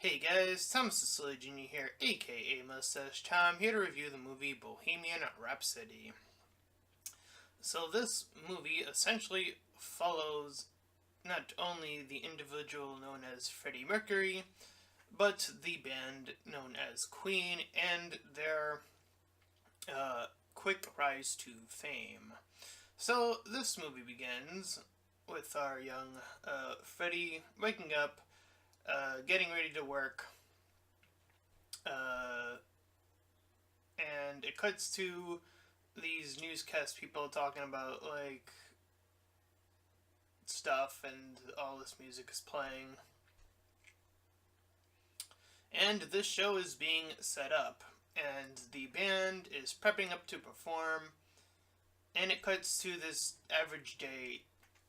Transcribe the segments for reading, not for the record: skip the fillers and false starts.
Hey guys, Thomas Cecilia Jr. here, aka Mustached Tom, here to review the movie Bohemian Rhapsody. So this movie essentially follows not only the individual known as Freddie Mercury, but the band known as Queen and their quick rise to fame. So this movie begins with our young Freddie waking up, getting ready to work, uh, and it cuts to these newscast people talking about like stuff, and all this music is playing, and this show is being set up, and the band is prepping up to perform, and it cuts to this average day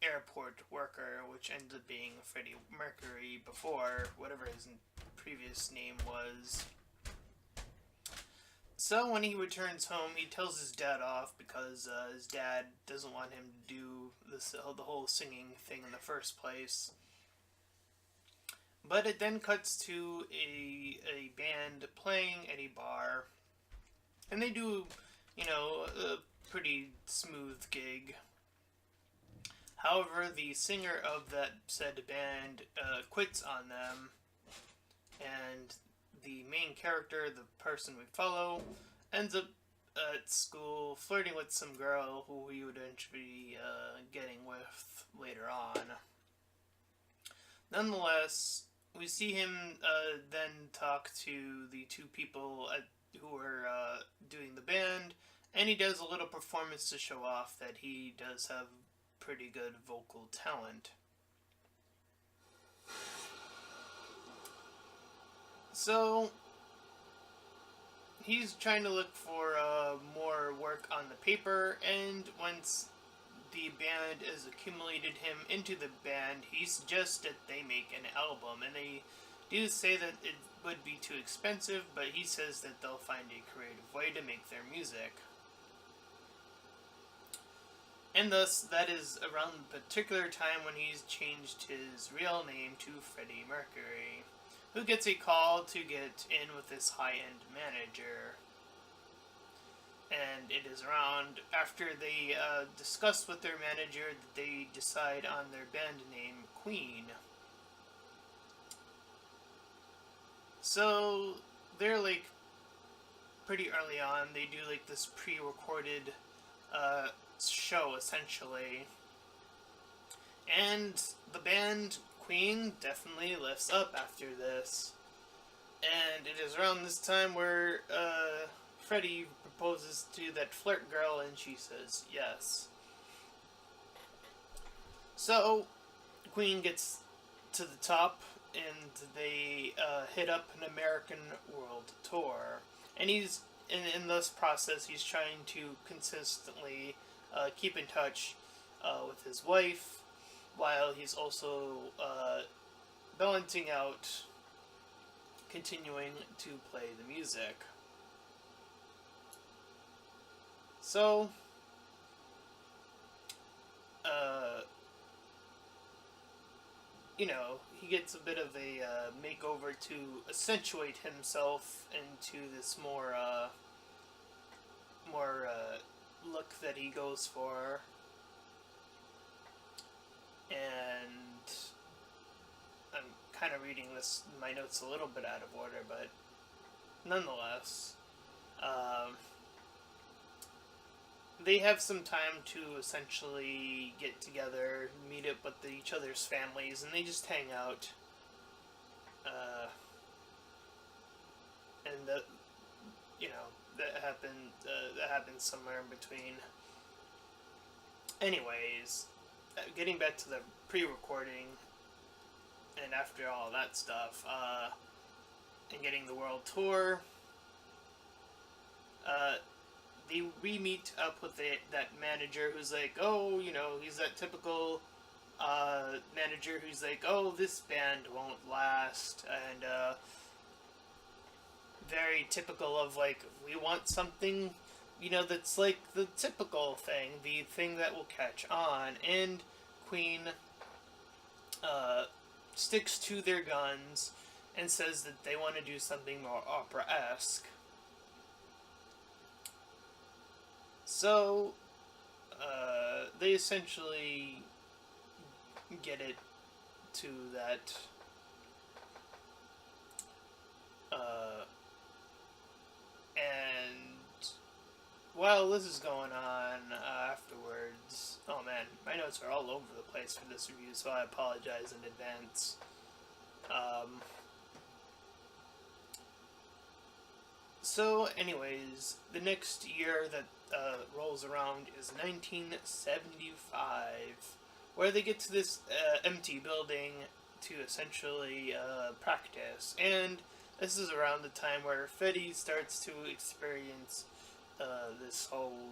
airport worker, which ended up being Freddie Mercury before, whatever his previous name was. So when he returns home, he tells his dad off because his dad doesn't want him to do the whole singing thing in the first place. But it then cuts to a band playing at a bar, and they do, a pretty smooth gig. However, the singer of that said band quits on them, and the main character, the person we follow, ends up at school flirting with some girl who he would eventually be getting with later on. Nonetheless, we see him then talk to the two people who are doing the band, and he does a little performance to show off that he does have pretty good vocal talent. So, he's trying to look for more work on the paper, and once the band has accumulated him into the band, he suggests that they make an album, and they do say that it would be too expensive, but he says that they'll find a creative way to make their music. And thus, that is around the particular time when he's changed his real name to Freddie Mercury, who gets a call to get in with this high-end manager. And it is around after they discuss with their manager that they decide on their band name, Queen. So they're like pretty early on. They do like this pre-recorded show essentially, and the band Queen definitely lifts up after this. And it is around this time where Freddie proposes to that flirt girl, and she says yes. So Queen gets to the top, and they hit up an American world tour. And he's in this process, he's trying to consistently keep in touch with his wife, while he's also balancing out continuing to play the music. So, he gets a bit of a makeover to accentuate himself into this more look that he goes for. And I'm kind of reading my notes a little bit out of order, but nonetheless, they have some time to essentially get together, meet up with each other's families, and they just hang out. And that happens somewhere in between. Anyways, getting back to the pre-recording, and after all that stuff, and getting the world tour, we meet up with that manager who's like, oh, he's that typical manager who's like, oh, this band won't last, and very typical of like, we want something, that's like the typical thing, the thing that will catch on, and Queen sticks to their guns and says that they want to do something more opera-esque. So, they essentially get it to that, and while this is going on, afterwards, oh man, my notes are all over the place for this review, so I apologize in advance. So, anyways, the next year that rolls around is 1975, where they get to this empty building to essentially practice. And this is around the time where Fetty starts to experience this whole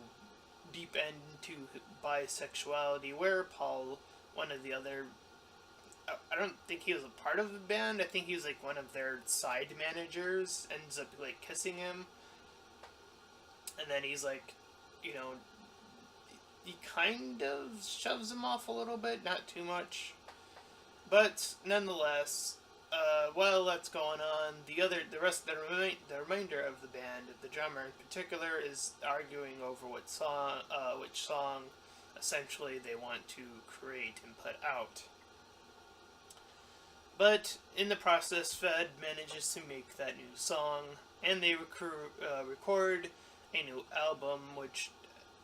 deep end to bisexuality, where Paul, one of the other, I don't think he was a part of the band. I think he was like one of their side managers. Ends up like kissing him, and then he's like, you know, he kind of shoves him off a little bit, not too much, but nonetheless, while that's going on, the remainder of the band, the drummer in particular, is arguing over which song, essentially, they want to create and put out. But in the process, Fed manages to make that new song, and they record a new album, which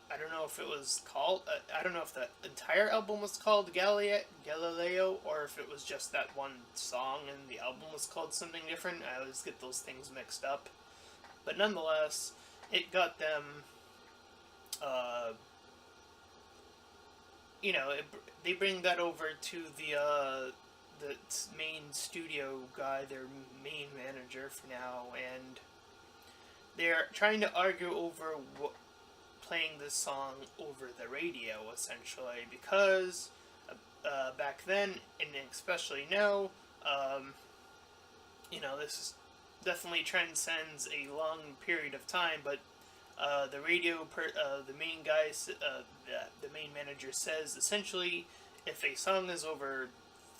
I don't know if it was called. I don't know if the entire album was called Galileo, or if it was just that one song and the album was called something different. I always get those things mixed up. But nonetheless, it got them. They bring that over to the main studio guy, their main manager for now, and they're trying to argue over playing this song over the radio, essentially, because back then, and especially now, this definitely transcends a long period of time, but the the main guy, the main manager says, essentially, if a song is over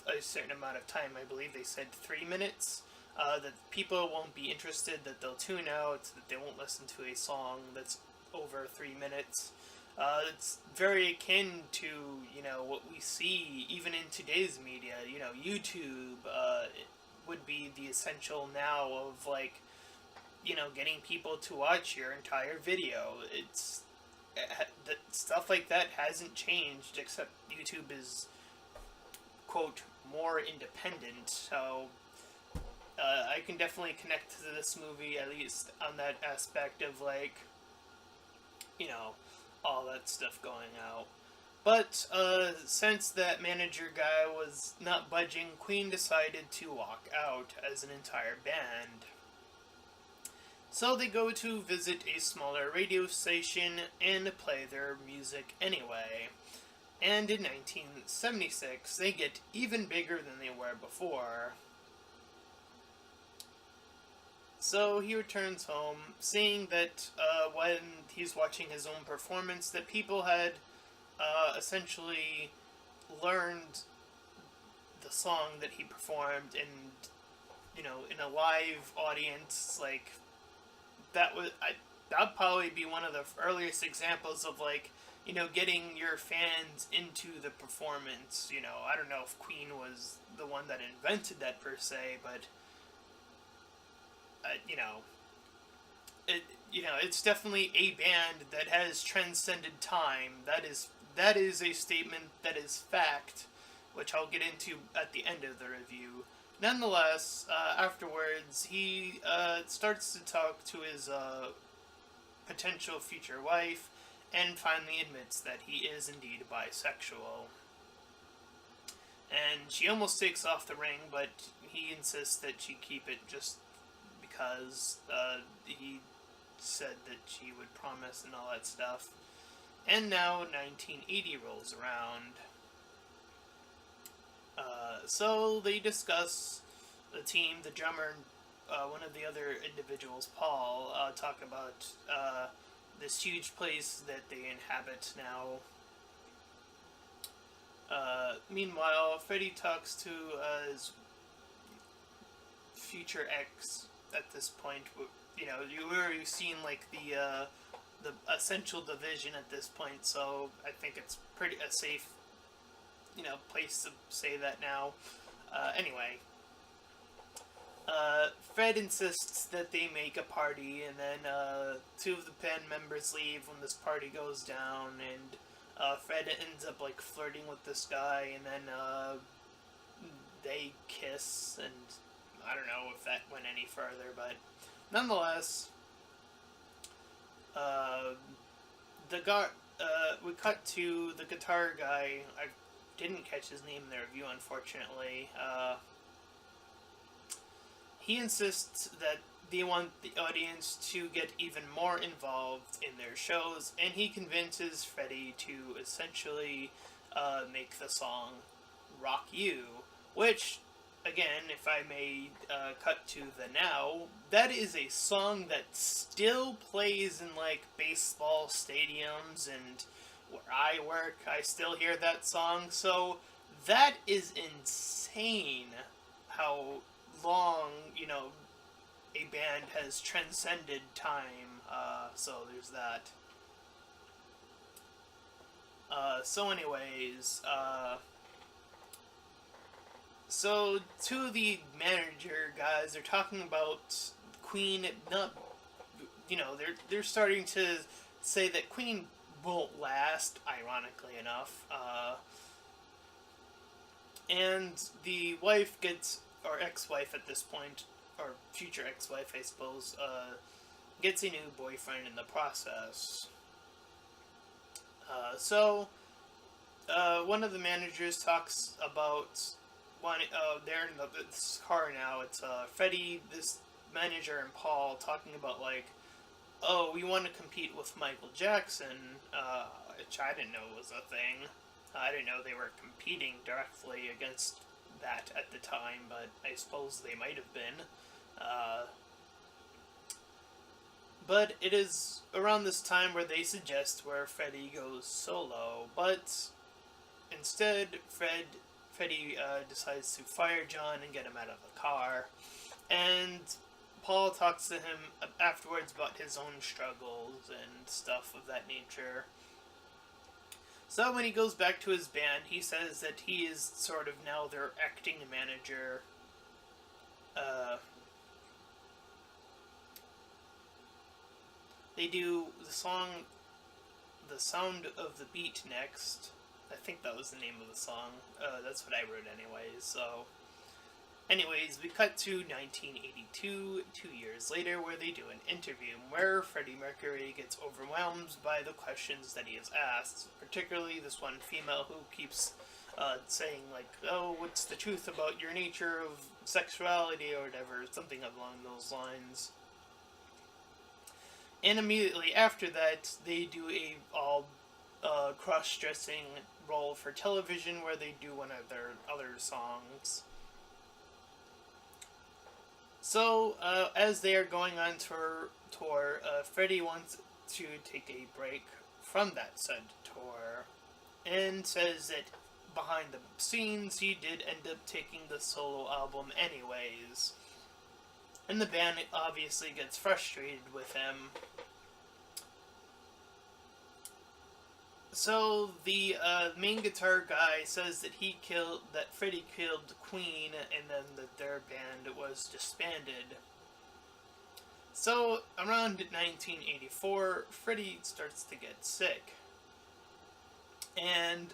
a certain amount of time, I believe they said 3 minutes, that people won't be interested, that they'll tune out, that they won't listen to a song that's over 3 minutes. It's very akin to, what we see even in today's media. YouTube would be the essential now of, getting people to watch your entire video. Stuff like that hasn't changed, except YouTube is, quote, more independent, so I can definitely connect to this movie, at least on that aspect of, all that stuff going out. But since that manager guy was not budging, Queen decided to walk out as an entire band. So they go to visit a smaller radio station and play their music anyway. And in 1976, they get even bigger than they were before. So he returns home, seeing that when he's watching his own performance, that people had essentially learned the song that he performed, and in a live audience, that'd probably be one of the earliest examples of getting your fans into the performance. I don't know if Queen was the one that invented that per se, but it's definitely a band that has transcended time. That is a statement that is fact, which I'll get into at the end of the review. Nonetheless, afterwards, he starts to talk to his potential future wife, and finally admits that he is indeed bisexual. And she almost takes off the ring, but he insists that she keep it just because he said that she would promise and all that stuff. And now 1980 rolls around. So they discuss, the team, the drummer, one of the other individuals, Paul, talk about this huge place that they inhabit now. Meanwhile, Freddie talks to his Future X at this point. You know, you already seen like the essential division at this point, so I think it's pretty a safe, you know, place to say that now. Anyway, Fred insists that they make a party, and then two of the band members leave when this party goes down, and Fred ends up like flirting with this guy, and then they kiss, and I don't know if that went any further, but nonetheless, we cut to the guitar guy. I didn't catch his name in the review, unfortunately. He insists that they want the audience to get even more involved in their shows, and he convinces Freddie to essentially make the song Rock You, which, again, if I may cut to the now, that is a song that still plays in, like, baseball stadiums, and where I work, I still hear that song, so that is insane how long, you know, a band has transcended time, so there's that. So anyways, so two of the manager guys are talking about Queen, not, you know, they're starting to say that Queen won't last, ironically enough, and the wife gets, or ex-wife at this point, or future ex-wife, I suppose, gets a new boyfriend in the process. So, one of the managers talks about they're in this car now. It's Freddie, this manager, and Paul talking about, like, oh, we want to compete with Michael Jackson, which I didn't know was a thing. I didn't know they were competing directly against that at the time, but I suppose they might have been. But it is around this time where they suggest where Freddie goes solo, but instead Freddie decides to fire John and get him out of the car, and Paul talks to him afterwards about his own struggles and stuff of that nature. So when he goes back to his band, he says that he is sort of now their acting manager. They do the song The Sound of the Beat next. I think that was the name of the song. That's what I wrote anyways, so... Anyways, we cut to 1982, 2 years later, where they do an interview where Freddie Mercury gets overwhelmed by the questions that he is asked, particularly this one female who keeps saying, like, oh, what's the truth about your nature of sexuality or whatever, something along those lines. And immediately after that, they do a all cross-dressing role for television where they do one of their other songs. So, as they are going on tour, Freddie wants to take a break from that said tour, and says that behind the scenes he did end up taking the solo album anyways. And the band obviously gets frustrated with him. So the main guitar guy says that Freddie killed Queen, and then that their band was disbanded. So around 1984, Freddie starts to get sick. And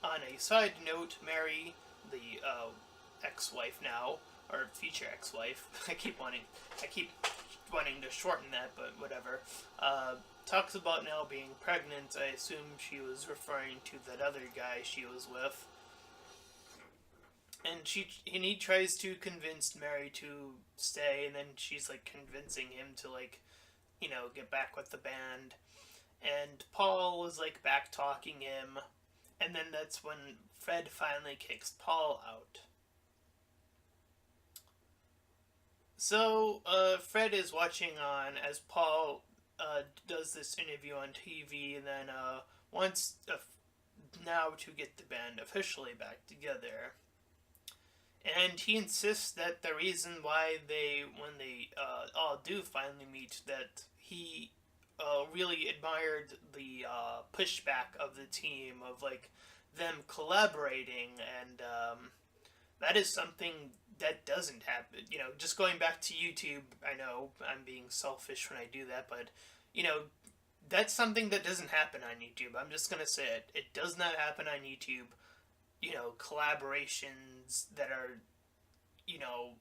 on a side note, Mary, the ex-wife now, or future ex-wife, I keep wanting to shorten that, but whatever, talks about now being pregnant. I assume she was referring to that other guy she was with. And he tries to convince Mary to stay, and then she's, like, convincing him to, like, you know, get back with the band. And Paul was, like, back-talking him, and then that's when Fred finally kicks Paul out. So, Fred is watching on as Paul does this interview on TV, and then wants now to get the band officially back together. And he insists that the reason why when they all do finally meet, that he really admired the pushback of the team, of like them collaborating, and that is something that doesn't happen. Just going back to YouTube, I know I'm being selfish when I do that, but you know, that's something that doesn't happen on YouTube. I'm just gonna say it. It does not happen on YouTube. Collaborations that are, you know,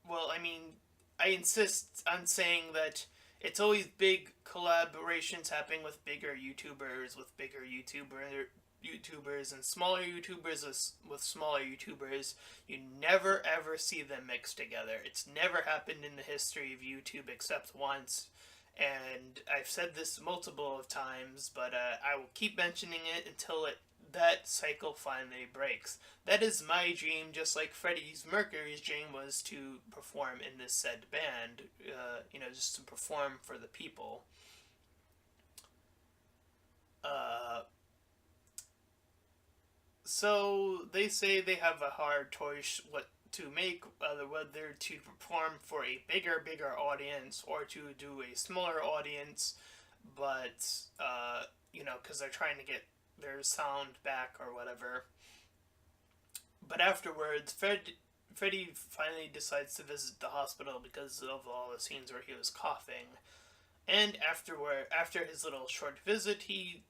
well, I mean, I insist on saying that it's always big collaborations happening with bigger YouTubers, YouTubers, and smaller YouTubers with smaller YouTubers. You never ever see them mixed together. It's never happened in the history of YouTube except once. And I've said this multiple of times, but I will keep mentioning it until that cycle finally breaks. That is my dream, just like Freddie Mercury's dream was to perform in this said band, just to perform for the people. Uh, so they say they have a hard choice what to make, whether to perform for a bigger audience or to do a smaller audience, but because they're trying to get their sound back or whatever. But afterwards, Freddie finally decides to visit the hospital because of all the scenes where he was coughing. And after his little short visit, he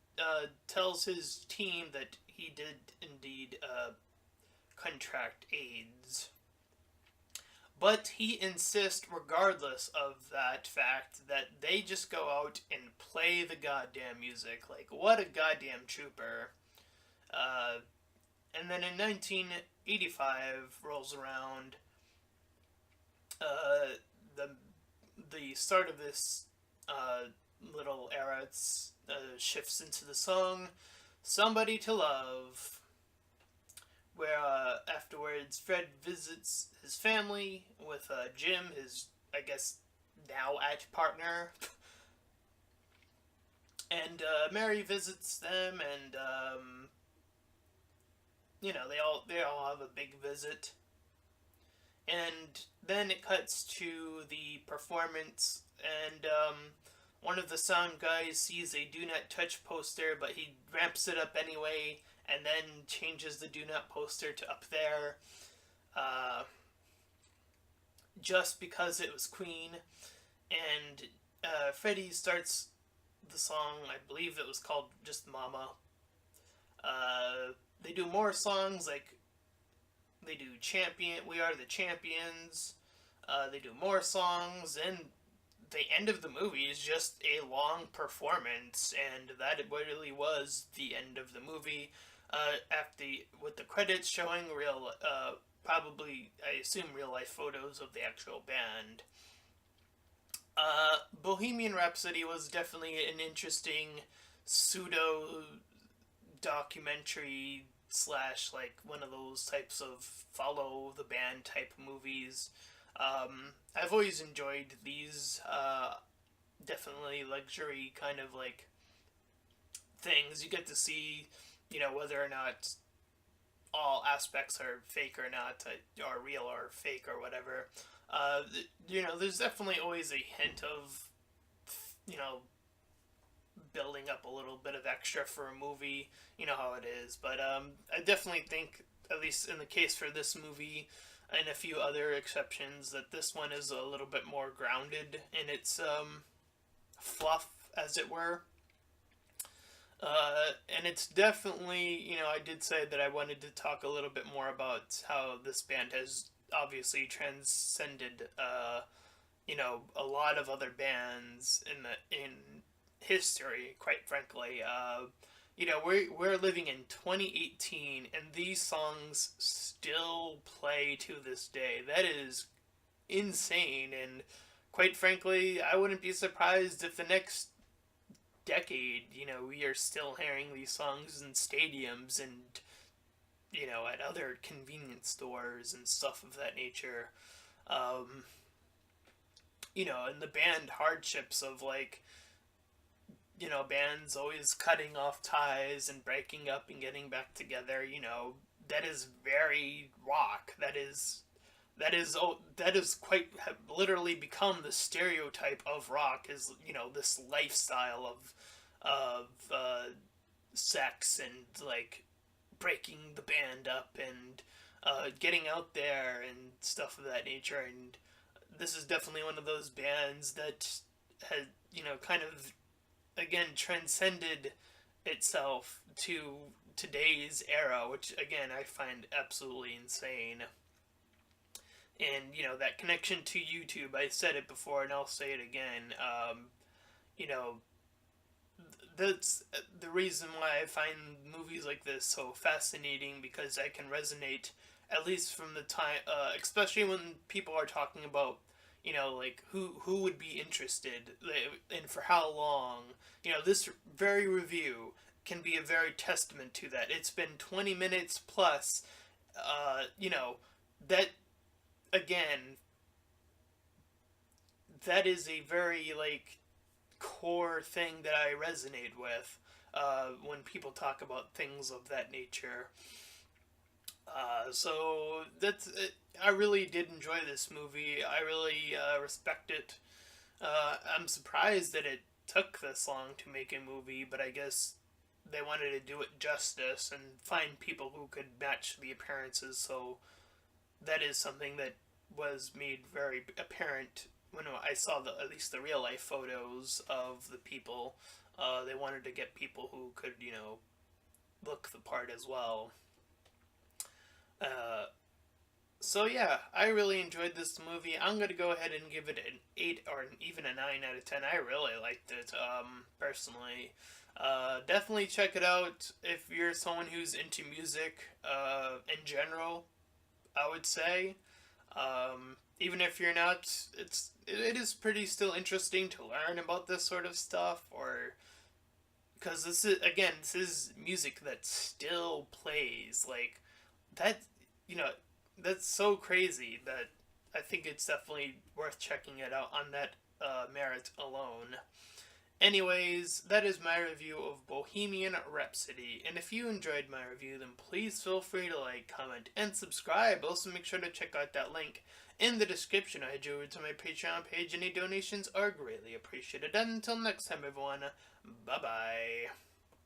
tells his team that he did indeed contract AIDS. But he insists, regardless of that fact, that they just go out and play the goddamn music. Like, what a goddamn trooper. And then in 1985 rolls around, uh, the the start of this little era. It's shifts into the song "Somebody to Love," where afterwards Fred visits his family with Jim, his, I guess, now at partner, and Mary visits them, and they all have a big visit. And then it cuts to the performance, and one of the sound guys sees a "Do Not Touch" poster, but he ramps it up anyway, and then changes the "Do Not" poster to "Up There," uh, just because it was Queen. And Freddie starts the song. I believe it was called just "Mama." They do more songs, like they do "Champion," "We Are the Champions." They do more songs, and the end of the movie is just a long performance, and that really was the end of the movie. With the credits showing probably, I assume, real life photos of the actual band. Bohemian Rhapsody was definitely an interesting pseudo documentary slash, like, one of those types of follow the band type movies. I've always enjoyed these. Definitely luxury kind of like things. You get to see, whether or not all aspects are fake or not, or real or fake or whatever. There's definitely always a hint of, you know, building up a little bit of extra for a movie. You know how it is. But I definitely think, at least in the case for this movie, and a few other exceptions, that this one is a little bit more grounded in its fluff, as it were. And it's definitely, I did say that I wanted to talk a little bit more about how this band has obviously transcended, a lot of other bands in history. Quite frankly, we're living in 2018, and these songs still play to this day. That is insane, and quite frankly, I wouldn't be surprised if the next decade, we are still hearing these songs in stadiums and, at other convenience stores and stuff of that nature. Um, and the band hardships of, like, bands always cutting off ties and breaking up and getting back together, that is very rock. That is quite have literally become the stereotype of rock, is this lifestyle of sex and like breaking the band up and getting out there and stuff of that nature. And this is definitely one of those bands that has kind of again transcended itself to today's era, which again I find absolutely insane. And that connection to YouTube, I said it before and I'll say it again. You know, that's the reason why I find movies like this so fascinating, because I can resonate, at least from the time, especially when people are talking about, like who would be interested, and for how long. This very review can be a very testament to that. It's been 20 minutes plus. That again, that is a very like core thing that I resonate with when people talk about things of that nature. So that's it. I really did enjoy this movie. I really respect it. I'm surprised that it took this long to make a movie, but I guess they wanted to do it justice and find people who could match the appearances. So that is something that was made very apparent when I saw at least the real life photos of the people. They wanted to get people who could look the part as well. Uh, so yeah, I really enjoyed this movie. I'm gonna go ahead and give it an 8 or even a 9 out of 10. I really liked it, personally. Definitely check it out if you're someone who's into music in general, I would say. Even if you're not, it is pretty still interesting to learn about this sort of stuff, or because this is music that still plays like that. You know, that's so crazy that I think it's definitely worth checking it out on that merit alone. Anyways, that is my review of Bohemian Rhapsody, and if you enjoyed my review, then please feel free to like, comment, and subscribe. Also, make sure to check out that link in the description. I drew it to my Patreon page. Any donations are greatly appreciated. And until next time, everyone, bye-bye.